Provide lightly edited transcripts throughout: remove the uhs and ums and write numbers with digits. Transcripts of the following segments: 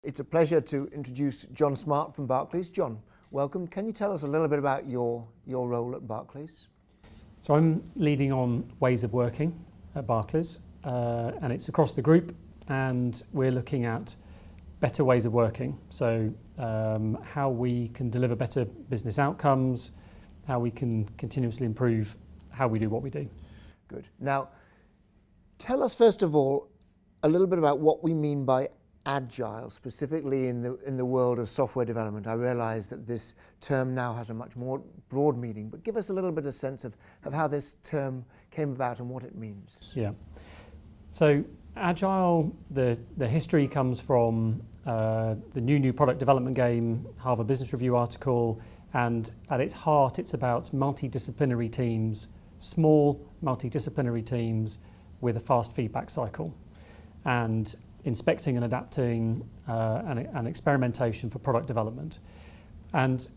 It's a pleasure to introduce John Smart from Barclays. John, welcome. Can you tell us a little bit about your role at Barclays? So I'm leading on ways of working at Barclays, and it's across the group, and we're looking at better ways of working. So how we can deliver better business outcomes, how we can continuously improve how we do what we do. Good. Now, tell us first of all a little bit about what we mean by Agile, specifically in the world of software development. I realise that this term now has a much more broad meaning, but give us a little bit of sense of how this term came about and what it means. Yeah. So Agile, the history comes from the new product development game, Harvard Business Review article, and at its heart it's about multidisciplinary teams, small multidisciplinary teams with a fast feedback cycle, and inspecting and adapting and experimentation for product development. And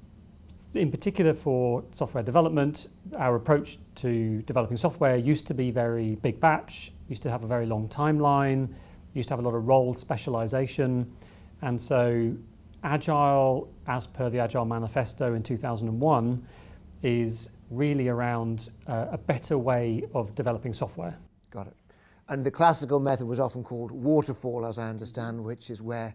in particular for software development, our approach to developing software used to be very big batch, used to have a very long timeline, used to have a lot of role specialization. And so Agile, as per the Agile Manifesto in 2001, is really around a better way of developing software. Got it. And the classical method was often called waterfall, as I understand, which is where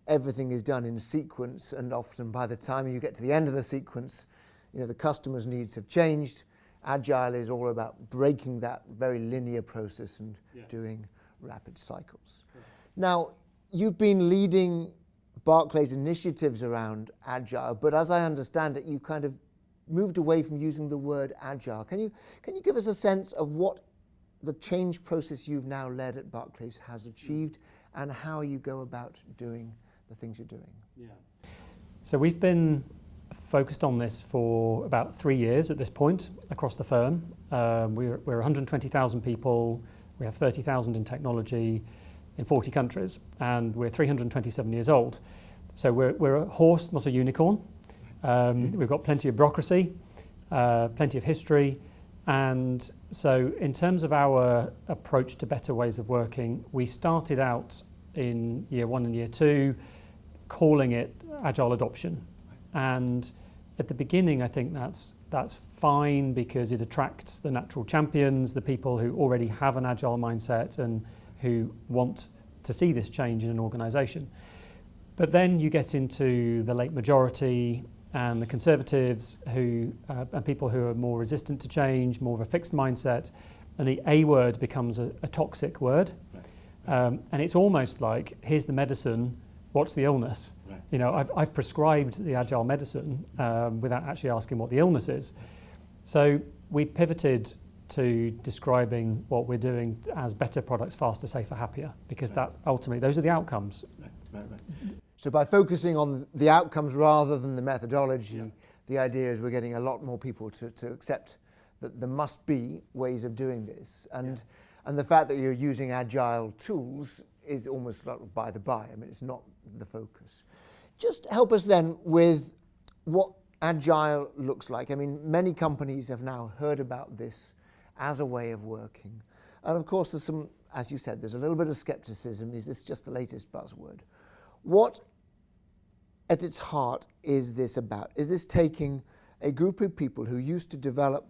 everything is done in sequence, and often by the time you get to the end of the sequence, the customer's needs have changed. Agile is all about breaking that very linear process and doing rapid cycles. Correct. Now, you've been leading Barclays initiatives around Agile, but as I understand it, you've kind of moved away from using the word Agile. Can you give us a sense of what the change process you've now led at Barclays has achieved, and how you go about doing the things you're doing? Yeah. So we've been focused on this for about 3 years at this point across the firm. We're 120,000 people. We have 30,000 in technology in 40 countries, and we're 327 years old. So we're a horse, not a unicorn. We've got plenty of bureaucracy, plenty of history. And so in terms of our approach to better ways of working, we started out in year 1 and year 2 calling it Agile adoption. And at the beginning, I think that's fine because it attracts the natural champions, the people who already have an Agile mindset and who want to see this change in an organization. But then you get into the late majority and the conservatives and people who are more resistant to change, more of a fixed mindset, and the A word becomes a toxic word. And it's almost like, here's the medicine, what's the illness? Right. I've prescribed the Agile medicine without actually asking what the illness is. So we pivoted to describing what we're doing as better products, faster, safer, happier, because that ultimately, those are the outcomes. Right. So by focusing on the outcomes rather than the methodology, the idea is we're getting a lot more people to accept that there must be ways of doing this. And the fact that you're using Agile tools is almost like by the by. I mean, it's not the focus. Just help us then with what Agile looks like. I mean, many companies have now heard about this as a way of working. And of course, there's some, as you said, there's a little bit of skepticism. Is this just the latest buzzword? What, at its heart, is this about? Is this taking a group of people who used to develop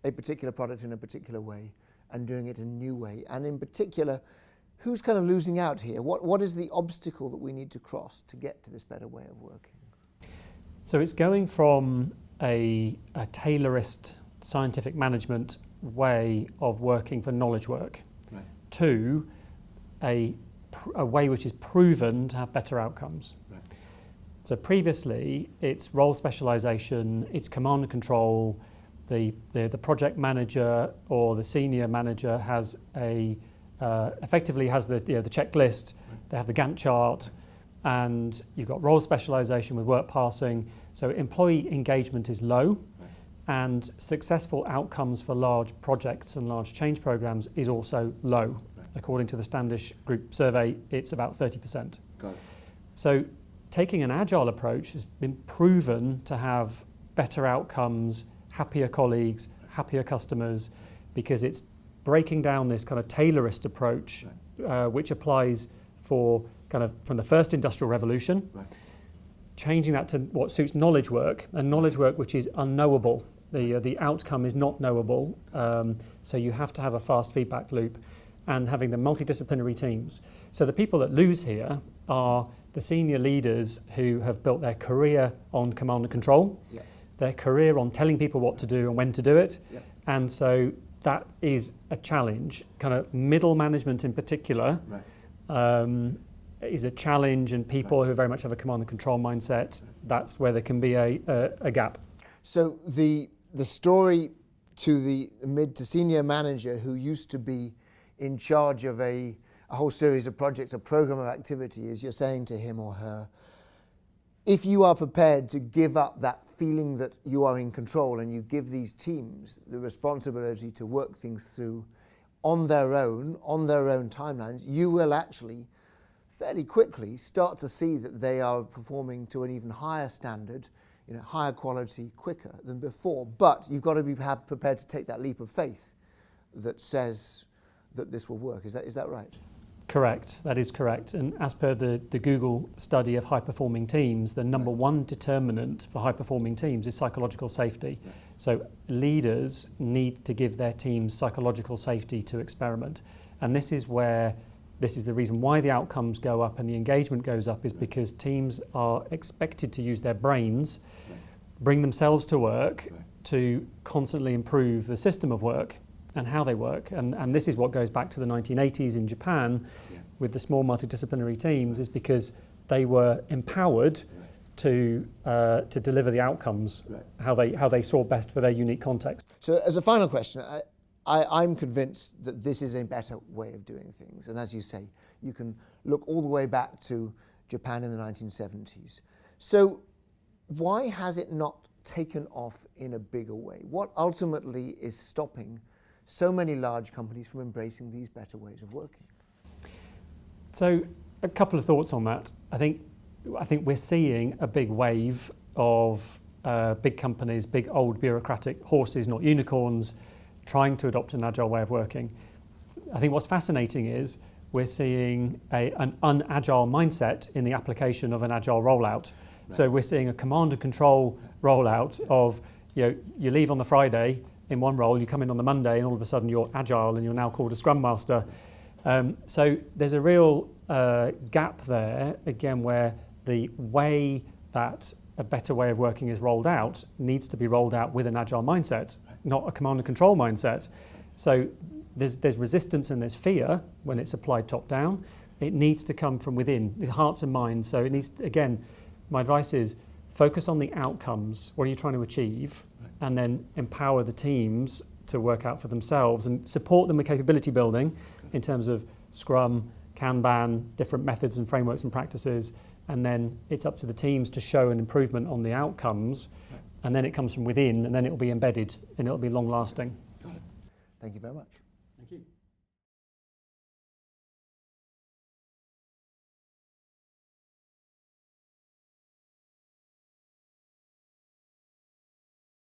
a particular product in a particular way and doing it in a new way? And in particular, who's kind of losing out here? What is the obstacle that we need to cross to get to this better way of working? So it's going from a tailorist scientific management way of working for knowledge work to a way which is proven to have better outcomes. Right. So previously, it's role specialization, it's command and control. The project manager or the senior manager has effectively has the checklist. They have the Gantt chart, and you've got role specialization with work passing. So employee engagement is low, and successful outcomes for large projects and large change programs is also low. According to the Standish Group survey, it's about 30%. Got it. So taking an Agile approach has been proven to have better outcomes, happier colleagues, happier customers, because it's breaking down this kind of tailorist approach, which applies for kind of from the first industrial revolution, Right. changing that to what suits knowledge work, and knowledge work which is unknowable. The outcome is not knowable, so you have to have a fast feedback loop, and having the multidisciplinary teams. So the people that lose here are the senior leaders who have built their career on command and control, Yep. their career on telling people what to do and when to do it, Yep. and so that is a challenge. Kind of middle management in particular Right. is a challenge, and people who very much have a command and control mindset, that's where there can be a gap. So the story to the mid to senior manager who used to be in charge of a whole series of projects, a program of activity, is you're saying to him or her, if you are prepared to give up that feeling that you are in control and you give these teams the responsibility to work things through on their own timelines, you will actually fairly quickly start to see that they are performing to an even higher standard, higher quality, quicker than before. But you've got to be prepared to take that leap of faith that says that this will work. Is that right? Correct, that is correct. And as per the Google study of high-performing teams, the number one determinant for high-performing teams is psychological safety. Right. So leaders need to give their teams psychological safety to experiment. And this is the reason why the outcomes go up and the engagement goes up, is because teams are expected to use their brains, bring themselves to work to constantly improve the system of work and how they work. And this is what goes back to the 1980s in Japan with the small multidisciplinary teams, is because they were empowered to deliver the outcomes, how they saw best for their unique context. So as a final question, I'm convinced that this is a better way of doing things. And as you say, you can look all the way back to Japan in the 1970s. So why has it not taken off in a bigger way? What ultimately is stopping so many large companies from embracing these better ways of working? So a couple of thoughts on that. I think we're seeing a big wave of big companies, big old bureaucratic horses, not unicorns, trying to adopt an agile way of working. I think what's fascinating is we're seeing an unagile mindset in the application of an agile rollout. Right. So we're seeing a command and control rollout of, you leave on the Friday in one role, you come in on the Monday, and all of a sudden you're agile and you're now called a Scrum Master. So there's a real gap there, again, where the way that a better way of working is rolled out needs to be rolled out with an agile mindset, not a command and control mindset. So there's resistance and there's fear when it's applied top down. It needs to come from within, the hearts and minds. So it needs to, again, my advice is focus on the outcomes. What are you trying to achieve? And then empower the teams to work out for themselves and support them with capability building in terms of Scrum, Kanban, different methods and frameworks and practices. And then it's up to the teams to show an improvement on the outcomes. And then it comes from within, and then it will be embedded and it will be long lasting. Thank you very much.